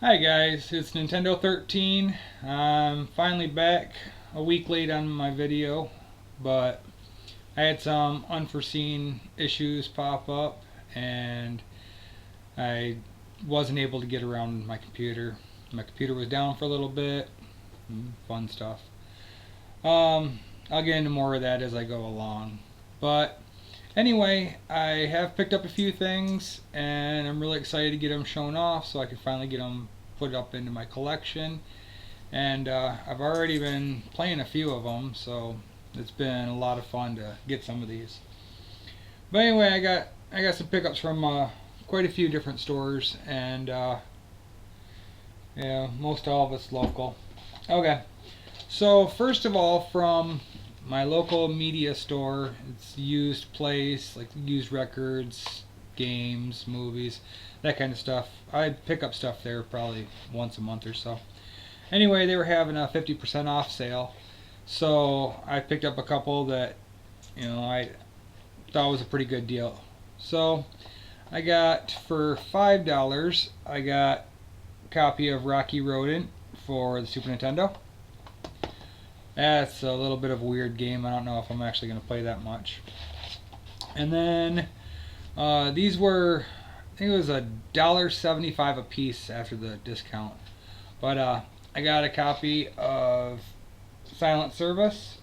Hi guys, it's Nintendo 13. I'm finally back a week late on my video, but I had some unforeseen issues pop up and I wasn't able to get around my computer. My computer was down for a little bit. Fun stuff. I'll get into more of that as I go along. But anyway, I have picked up a few things and I'm really excited to get them shown off so I can finally get them put up into my collection. And I've already been playing a few of them, so it's been a lot of fun to get some of these. But anyway, I got some pickups from quite a few different stores, and yeah, most all of it's local. Okay, so first of all, from my local media store, it's used place like used records, games, movies, that kind of stuff. I pick up stuff there probably once a month or so. Anyway, they were having a 50% off sale, so I picked up a couple that I thought was a pretty good deal. So I got for $5. I got a copy of Rocky Rodent for the Super Nintendo. That's a little bit of a weird game. I don't know if I'm actually going to play that much. And then these were, I think it was $1.75 a piece after the discount. But I got a copy of Silent Service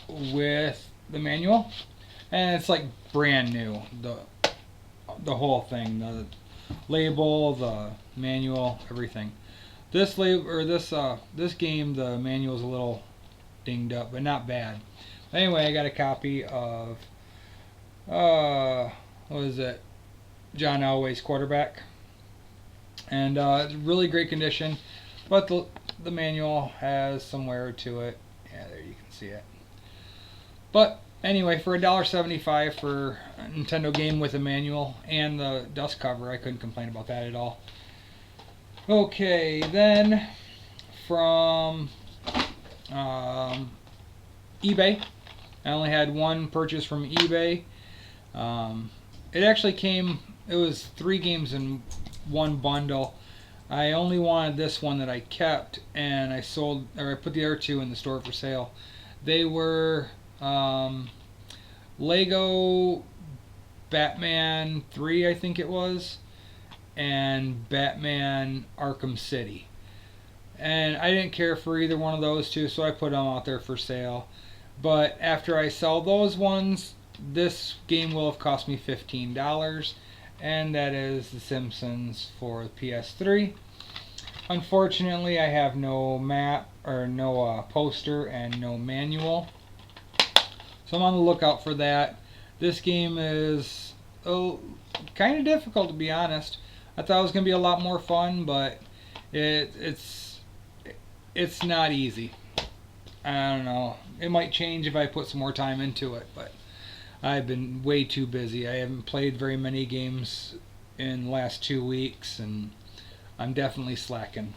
with the manual, and it's like brand new. The whole thing, the label, the manual, everything. This label or this game, the manual's a little dinged up, but not bad. Anyway, I got a copy of what is it? John Elway's Quarterback, and it's really great condition. But the manual has some wear to it. Yeah, there you can see it. But anyway, for $1.75 for a Nintendo game with a manual and the dust cover, I couldn't complain about that at all. Okay, then from eBay, I only had one purchase from eBay. It actually came. It was 3 games in one bundle. I only wanted this one that I kept, and I put the other 2 in the store for sale. They were Lego Batman 3, I think it was, and Batman Arkham City. And I didn't care for either one of those 2, so I put them out there for sale. But after I sell those ones, this game will have cost me $15, and that is The Simpsons for the PS3. Unfortunately, I have no map or no poster and no manual, so I'm on the lookout for that. This game is kind of difficult, to be honest. I thought it was going to be a lot more fun, but it's not easy. I don't know. It might change if I put some more time into it, but I've been way too busy. I haven't played very many games in the last 2 weeks, and I'm definitely slacking.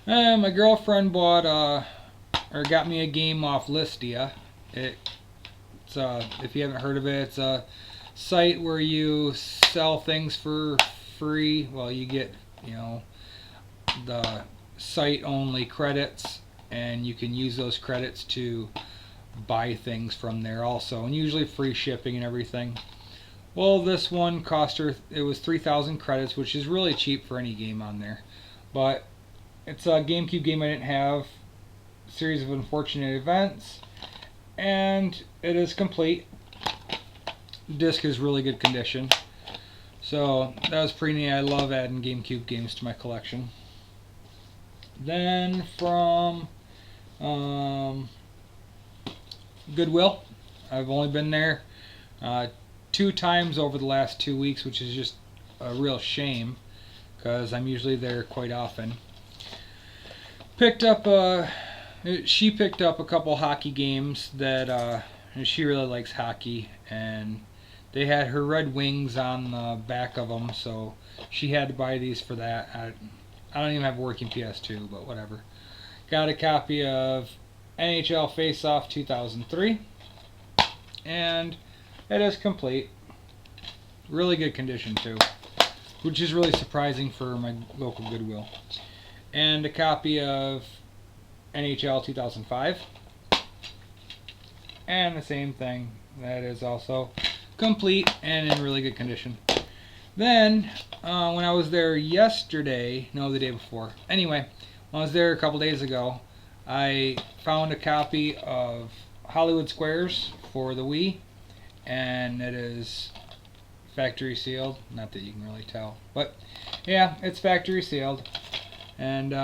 My girlfriend got me a game off Listia. It's if you haven't heard of it, it's a site where you sell things for free. Well, you get the site only credits, and you can use those credits to buy things from there also, and usually free shipping and everything. Well, this one cost her, it was 3,000 credits, which is really cheap for any game on there. But it's a GameCube game I didn't have, series of unfortunate events, and it is complete. The disc is really good condition. So that was pretty neat. I love adding GameCube games to my collection. Then from Goodwill. I've only been there 2 times over the last 2 weeks, which is just a real shame because I'm usually there quite often. She picked up a couple hockey games that she really likes hockey, and they had her Red Wings on the back of them, so she had to buy these for that. I don't even have a working PS2, but whatever. Got a copy of NHL Face-Off 2003, and it is complete. Really good condition too. which is really surprising for my local Goodwill. And a copy of NHL 2005. And the same thing. That is also complete and in really good condition. Then, when I was there yesterday, no, the day before. Anyway, when I was there a couple days ago, I found a copy of Hollywood Squares for the Wii, and it is factory sealed. Not that you can really tell, but yeah, it's factory sealed. And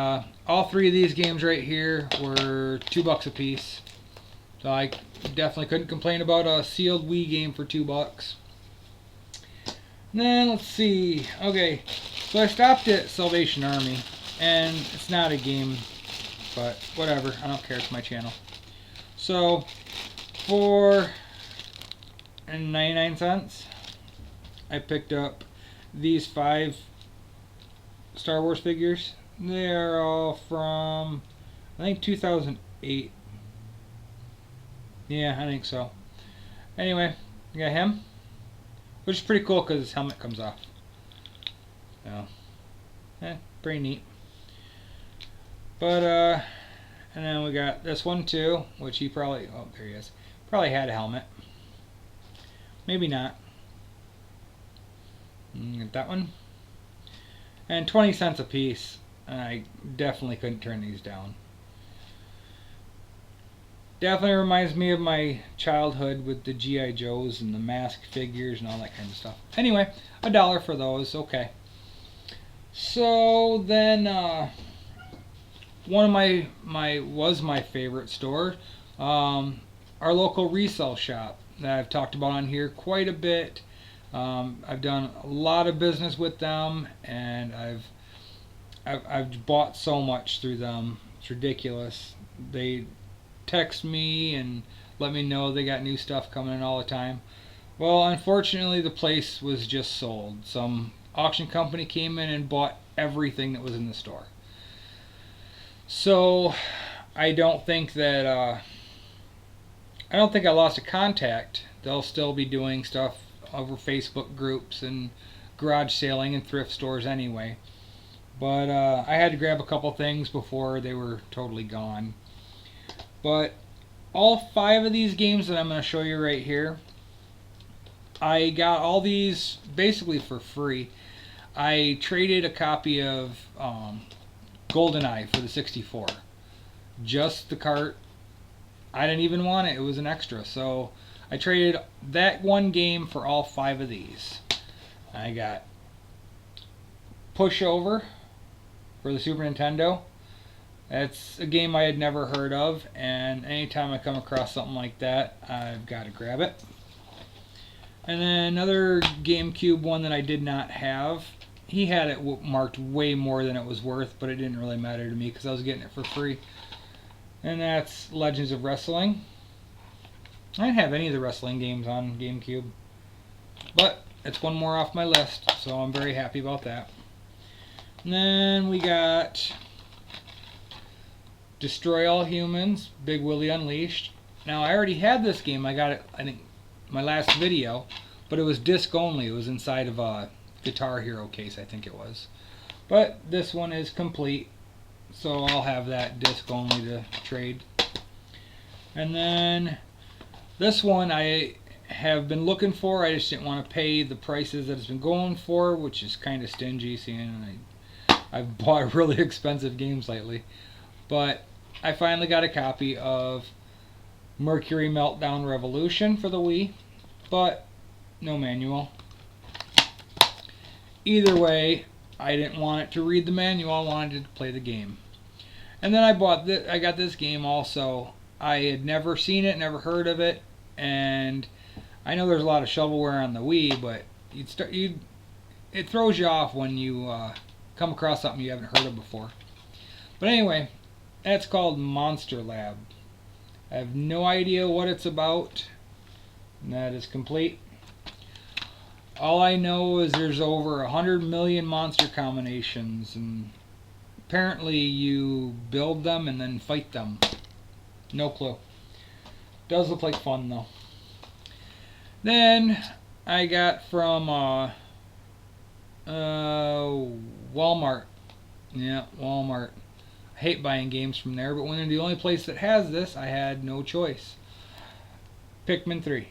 all three of these games right here were $2 a piece. So I definitely couldn't complain about a sealed Wii game for $2. And then let's see. Okay, so I stopped at Salvation Army, and it's not a game, but whatever. I don't care. It's my channel. So for 99 cents, I picked up these 5 Star Wars figures. They're all from, I think, 2008. Yeah, I think so. Anyway, I got him, which is pretty cool because his helmet comes off. So, pretty neat. But, and then we got this one too, which he probably, oh, there he is. Probably had a helmet. Maybe not. Get that one. And 20 cents a piece. I definitely couldn't turn these down. Definitely reminds me of my childhood with the G.I. Joes and the mask figures and all that kind of stuff. Anyway, $1 for those. Okay. So then, one of my favorite store, our local resell shop that I've talked about on here quite a bit. I've done a lot of business with them, and I've bought so much through them. It's ridiculous. They text me and let me know they got new stuff coming in all the time. Well, unfortunately, the place was just sold. Some auction company came in and bought everything that was in the store. So I don't think that I lost a contact. They'll still be doing stuff over Facebook groups and garage sailing and thrift stores anyway. But I had to grab a couple things before they were totally gone. But all 5 of these games that I'm going to show you right here, I got all these basically for free. I traded a copy of GoldenEye for the 64. Just the cart. I didn't even want it. It was an extra. So I traded that one game for all 5 of these. I got Pushover for the Super Nintendo. That's a game I had never heard of, and anytime I come across something like that, I've got to grab it. And then another GameCube one that I did not have. He had it marked way more than it was worth, but it didn't really matter to me because I was getting it for free. And that's Legends of Wrestling. I didn't have any of the wrestling games on GameCube, but it's one more off my list, so I'm very happy about that. And then we got Destroy All Humans, Big Willie Unleashed. Now, I already had this game. I got it, I think, my last video, but it was disc only. It was inside of a Guitar Hero case, I think it was. But this one is complete, so I'll have that disc only to trade. And then this one I have been looking for. I just didn't want to pay the prices that it's been going for, which is kind of stingy, seeing I've bought really expensive games lately. But I finally got a copy of Mercury Meltdown Revolution for the Wii, but no manual. Either way, I didn't want it to read the manual. I wanted to play the game. And then I got this game also. I had never seen it, never heard of it, and I know there's a lot of shovelware on the Wii, but it throws you off when you come across something you haven't heard of before. But anyway, that's called Monster Lab. I have no idea what it's about. And that is complete. All I know is there's over 100 million monster combinations, and apparently you build them and then fight them. No clue. Does look like fun though. Then I got from Wal-Mart. Yeah, Wal-Mart. I hate buying games from there, but when they're the only place that has this, I had no choice. Pikmin 3.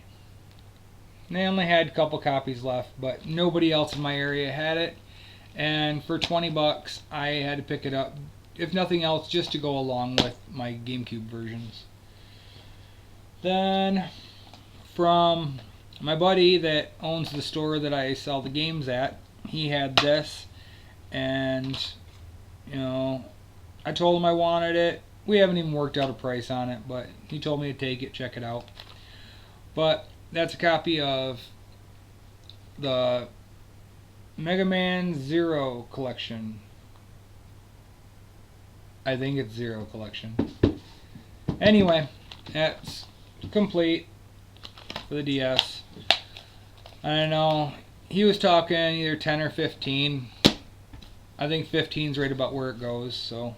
They only had a couple copies left, but nobody else in my area had it. And for 20 bucks, I had to pick it up, if nothing else, just to go along with my GameCube versions. Then, from my buddy that owns the store that I sell the games at, he had this, and, you know, I told him I wanted it. We haven't even worked out a price on it, but he told me to take it, check it out. But that's a copy of the Mega Man Zero collection. I think it's Zero collection. Anyway, that's complete for the DS. I don't know. He was talking either 10 or 15. I think 15 is right about where it goes, so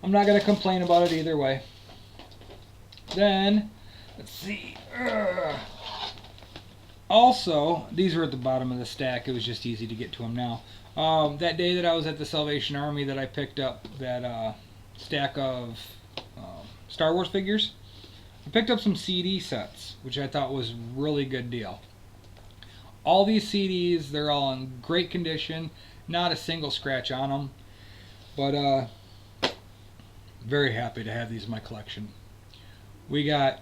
I'm not going to complain about it either way. Then, let's see. Also, these are at the bottom of the stack. It was just easy to get to them now. That day that I was at the Salvation Army that I picked up that stack of Star Wars figures, I picked up some CD sets, which I thought was a really good deal. All these CDs, they're all in great condition. Not a single scratch on them. But very happy to have these in my collection. We got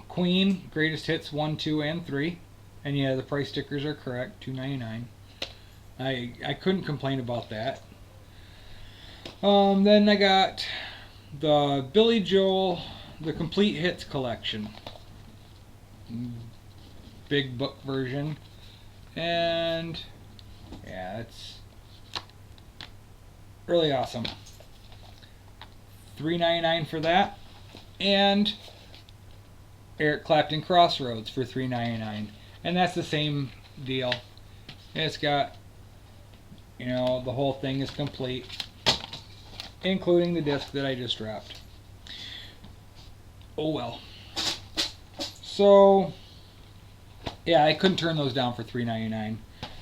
Queen Greatest Hits 1, 2, and 3. And yeah, the price stickers are correct, $2.99. I couldn't complain about that. Then I got the Billy Joel, the Complete Hits collection. Big book version. And yeah, it's really awesome. $3.99 for that. And Eric Clapton Crossroads for $3.99. And that's the same deal. It's got, you know, the whole thing is complete, including the disc that I just wrapped. Oh well. So, yeah, I couldn't turn those down for $3.99.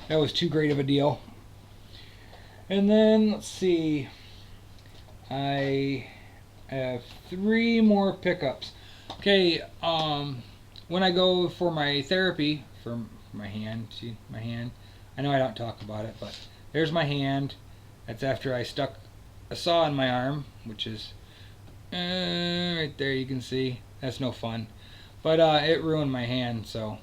That was too great of a deal. And then, let's see. I have 3 more pickups. Okay, when I go for my therapy for my hand, see my hand? I know I don't talk about it, but there's my hand. That's after I stuck a saw in my arm, which is right there, you can see. That's no fun. But it ruined my hand, so.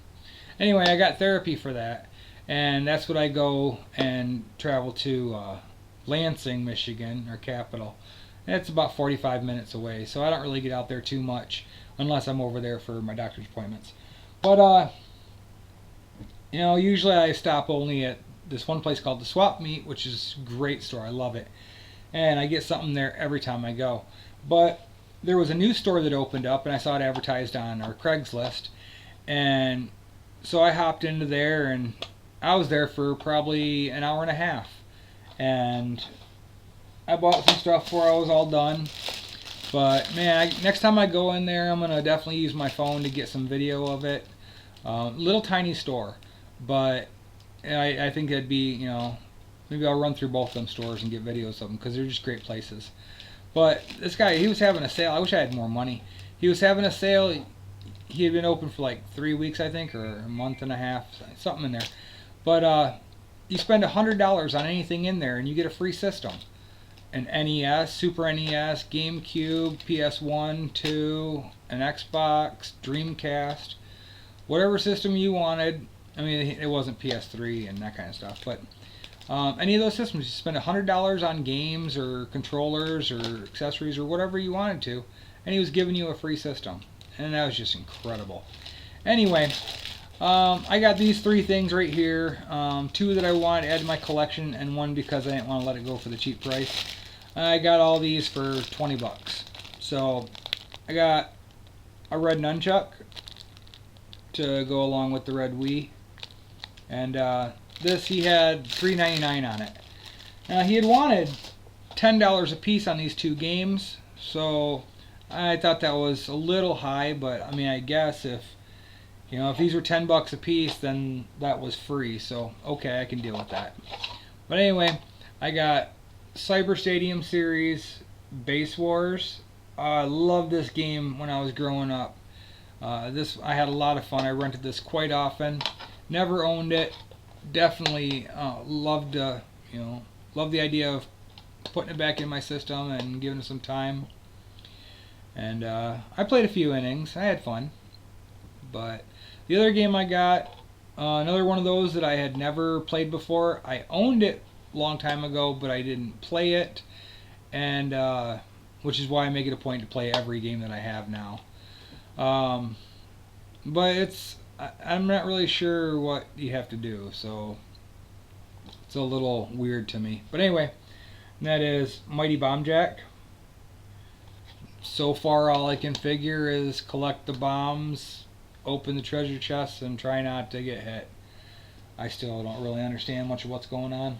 Anyway, I got therapy for that. And that's what I go and travel to Lansing, Michigan, our capital. It's about 45 minutes away, so I don't really get out there too much unless I'm over there for my doctor's appointments. But, you know, usually I stop only at this one place called the Swap Meet, which is a great store. I love it. And I get something there every time I go. But there was a new store that opened up, and I saw it advertised on our Craigslist. And so I hopped into there, and I was there for probably an hour and a half. And I bought some stuff before I was all done. But man, next time I go in there, I'm going to definitely use my phone to get some video of it. Little tiny store. But I think it'd be, you know, maybe I'll run through both of them stores and get videos of them because they're just great places. But this guy, he was having a sale. I wish I had more money. He was having a sale. He had been open for like 3 weeks, I think, or a month and a half, something in there. But you spend $100 on anything in there and you get a free system. An NES, Super NES, GameCube, PS1, 2, an Xbox, Dreamcast, whatever system you wanted. I mean, it wasn't PS3 and that kind of stuff, but any of those systems, you spend $100 on games or controllers or accessories or whatever you wanted to, and he was giving you a free system. And that was just incredible. Anyway, I got these 3 things right here. 2 that I wanted to add to my collection, and 1 because I didn't want to let it go for the cheap price. I got all these for 20 bucks. So I got a red nunchuck to go along with the red Wii. And this, he had $3.99 on it. Now he had wanted $10 a piece on these 2 games, so I thought that was a little high, but I mean, I guess if, you know, if these were 10 bucks a piece, then that was free, so okay, I can deal with that. But anyway, I got Cyber Stadium Series Base Wars. I loved this game when I was growing up. This I had a lot of fun. I rented this quite often. Never owned it. Definitely loved loved the idea of putting it back in my system and giving it some time. And I played a few innings. I had fun. But the other game I got, another one of those that I had never played before. I owned it a long time ago, but I didn't play it, and which is why I make it a point to play every game that I have now. Um, but I'm not really sure what you have to do, so it's a little weird to me. But anyway, that is Mighty Bomb Jack. So far, all I can figure is collect the bombs, open the treasure chests, and try not to get hit. I still don't really understand much of what's going on.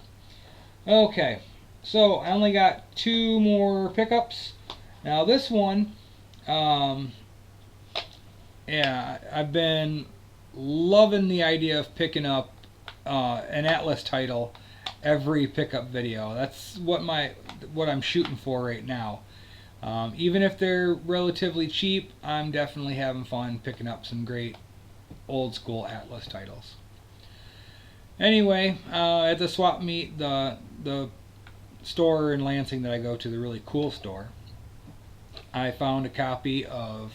Okay, so I only got 2 more pickups. Now this one, yeah, I've been loving the idea of picking up an Atlas title every pickup video. That's what I'm shooting for right now. Even if they're relatively cheap, I'm definitely having fun picking up some great old school Atlas titles. Anyway, at the swap meet, the store in Lansing that I go to, the really cool store, I found a copy of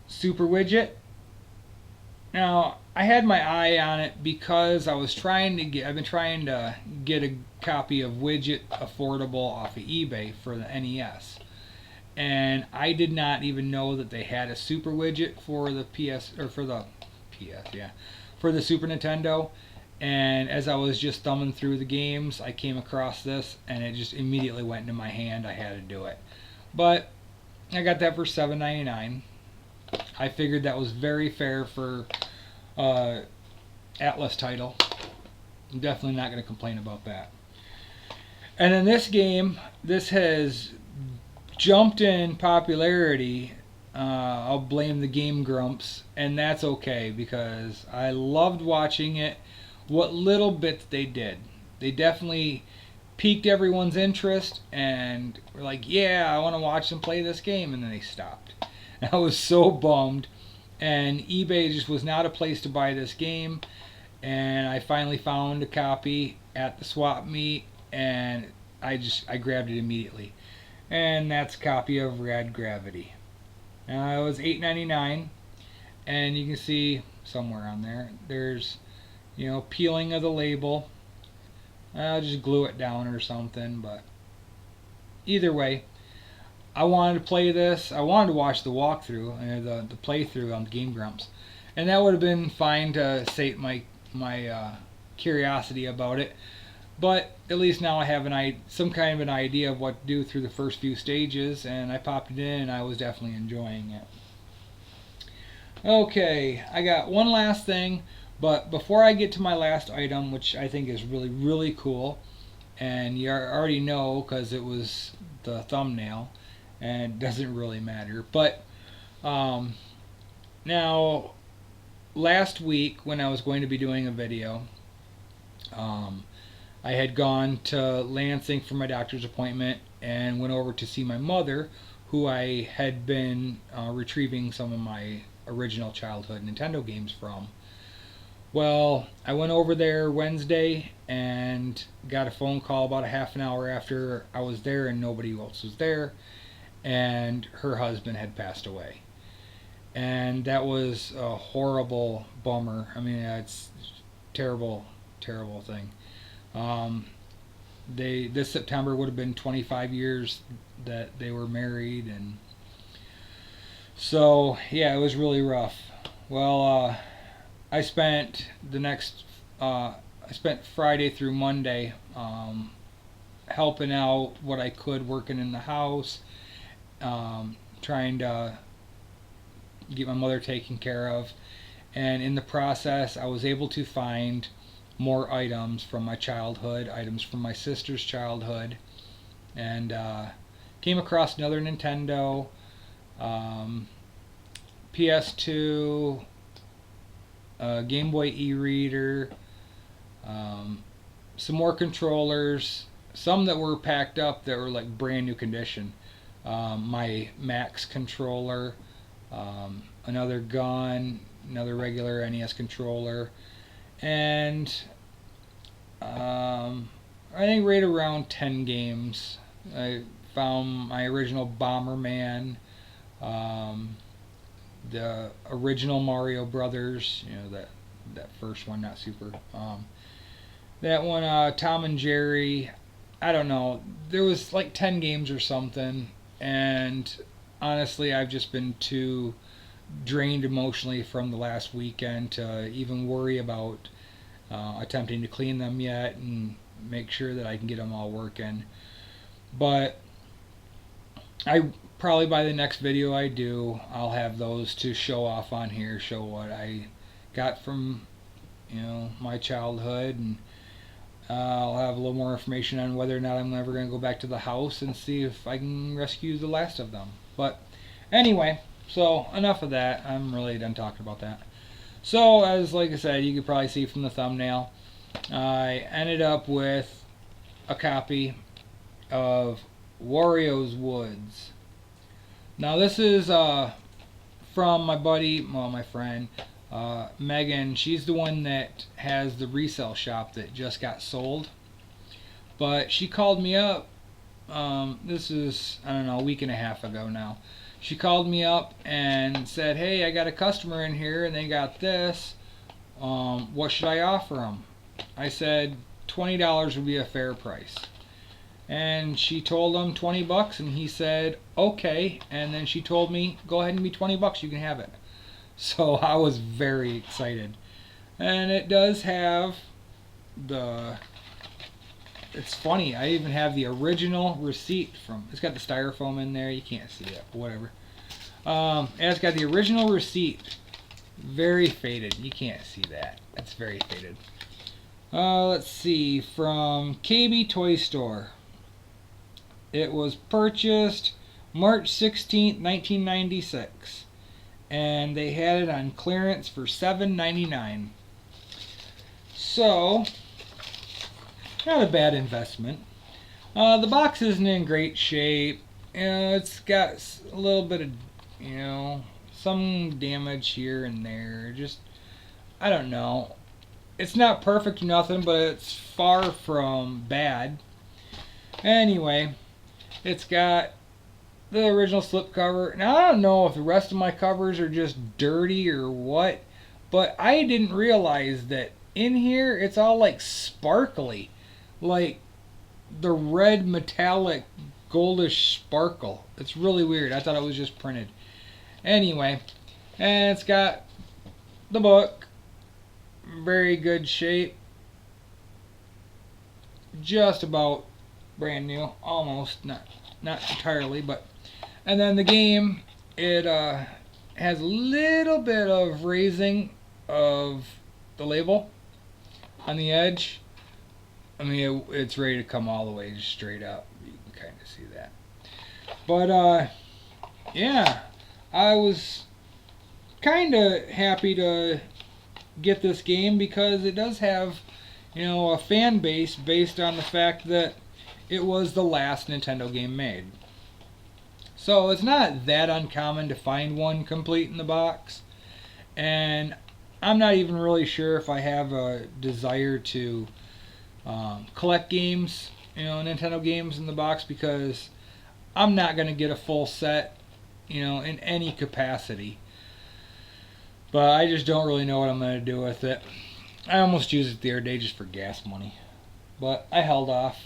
Super Widget. Now, I had my eye on it because I've been trying to get a copy of Widget affordable off of eBay for the NES. And I did not even know that they had a Super Widget for the for the Super Nintendo. And as I was just thumbing through the games, I came across this, and it just immediately went into my hand. I had to do it. But I got that for $7.99. I figured that was very fair for Atlas title. I'm definitely not going to complain about that. And in this game, this has jumped in popularity. I'll blame the Game Grumps, and that's okay because I loved watching it. What little bits they did, they definitely piqued everyone's interest, and we're like, yeah, I want to watch them play this game, and then they stopped. And I was so bummed, and eBay just was not a place to buy this game, and I finally found a copy at the swap meet, and I grabbed it immediately. And that's a copy of Rad Gravity. It was $8.99, and you can see somewhere on there's peeling of the label. I'll just glue it down or something, but either way, I wanted to play this. I wanted to watch the walkthrough, the playthrough on Game Grumps, and that would have been fine to sate my curiosity about it. But at least now I have some kind of an idea of what to do through the first few stages, and I popped it in, and I was definitely enjoying it. Okay, I got one last thing, but before I get to my last item, which I think is really, really cool, and you already know because it was the thumbnail, and it doesn't really matter. But now, last week when I was going to be doing a video, I had gone to Lansing for my doctor's appointment and went over to see my mother, who I had been retrieving some of my original childhood Nintendo games from. Well, I went over there Wednesday and got a phone call about a half an hour after I was there, and nobody else was there, and her husband had passed away. And that was a horrible bummer. I mean, it's terrible, terrible thing. This September would have been 25 years that they were married, and so yeah, it was really rough. Well, I spent Friday through Monday helping out what I could, working in the house, trying to get my mother taken care of, and in the process, I was able to find more items from my childhood, items from my sister's childhood, and came across another Nintendo, PS2, Game Boy e-reader, some more controllers, some that were packed up that were like brand new condition. My Max controller, another gun, another regular NES controller, and I think right around 10 games. I found my original Bomberman, the original Mario Brothers, that first one, not Super. That one, Tom and Jerry. I don't know. There was like 10 games or something, and honestly, I've just been too drained emotionally from the last weekend to even worry about attempting to clean them yet and make sure that I can get them all working. But I probably by the next video I do, I'll have those to show off on here, show what I got from my childhood, and I'll have a little more information on whether or not I'm ever going to go back to the house and see if I can rescue the last of them. But anyway, so enough of that. I'm really done talking about that. So like I said, you could probably see from the thumbnail, I ended up with a copy of Wario's Woods. Now this is from my buddy, my friend, Megan. She's the one that has the resell shop that just got sold. But she called me up, this is, I don't know, a week and a half ago now. She called me up and said, hey, I got a customer in here and they got this. What should I offer them? I said $20 would be a fair price. And she told him $20 and he said, okay. And then she told me, go ahead and be $20, you can have it. So I was very excited. And it does have it's funny, I even have the original receipt from, it's got the styrofoam in there, you can't see it, but whatever. And it's got the original receipt, very faded, you can't see that, it's very faded. Let's see, from KB Toy Store. It was purchased March 16th, 1996. And they had it on clearance for $7.99. So, not a bad investment. The box isn't in great shape. It's got a little bit of, some damage here and there. Just, I don't know. It's not perfect or nothing, but it's far from bad. Anyway, it's got the original slipcover. Now, I don't know if the rest of my covers are just dirty or what, but I didn't realize that in here it's all like sparkly. Like the red metallic goldish sparkle. It's really weird. I thought it was just printed. Anyway, and it's got the book. Very good shape. Just about brand new. Almost. Not entirely, but... And then the game, it has a little bit of raising of the label on the edge. I mean, it's ready to come all the way just straight up. You can kind of see that. But, yeah, I was kind of happy to get this game because it does have, a fan base based on the fact that it was the last Nintendo game made. So it's not that uncommon to find one complete in the box. And I'm not even really sure if I have a desire to collect games, Nintendo games in the box, because I'm not going to get a full set, in any capacity. But I just don't really know what I'm going to do with it. I almost used it the other day just for gas money. But I held off.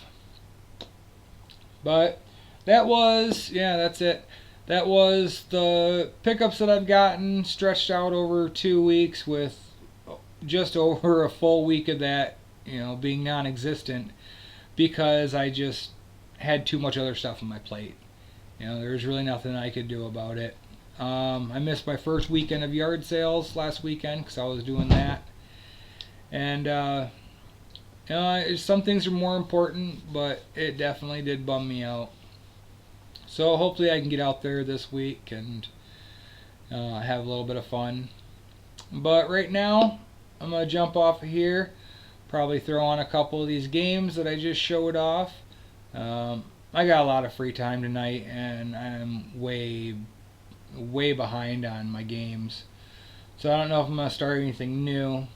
But that was, that's it. That was the pickups that I've gotten stretched out over 2 weeks, with just over a full week of that, being non-existent because I just had too much other stuff on my plate. There was really nothing I could do about it. I missed my first weekend of yard sales last weekend because I was doing that. And, some things are more important, but it definitely did bum me out. So hopefully I can get out there this week and have a little bit of fun. But right now, I'm going to jump off of here. Probably throw on a couple of these games that I just showed off. I got a lot of free time tonight, and I'm way behind on my games. So I don't know if I'm going to start anything new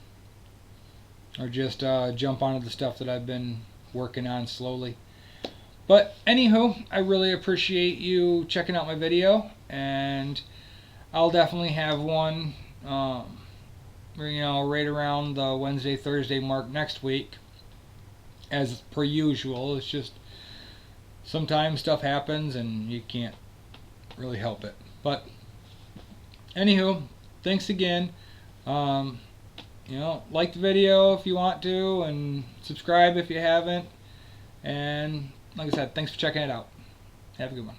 or just jump onto the stuff that I've been working on slowly. But anywho, I really appreciate you checking out my video, and I'll definitely have one right around the Wednesday, Thursday mark next week, as per usual. It's just sometimes stuff happens and you can't really help it. But anywho, thanks again. Like the video if you want to, and subscribe if you haven't. And like I said, thanks for checking it out. Have a good one.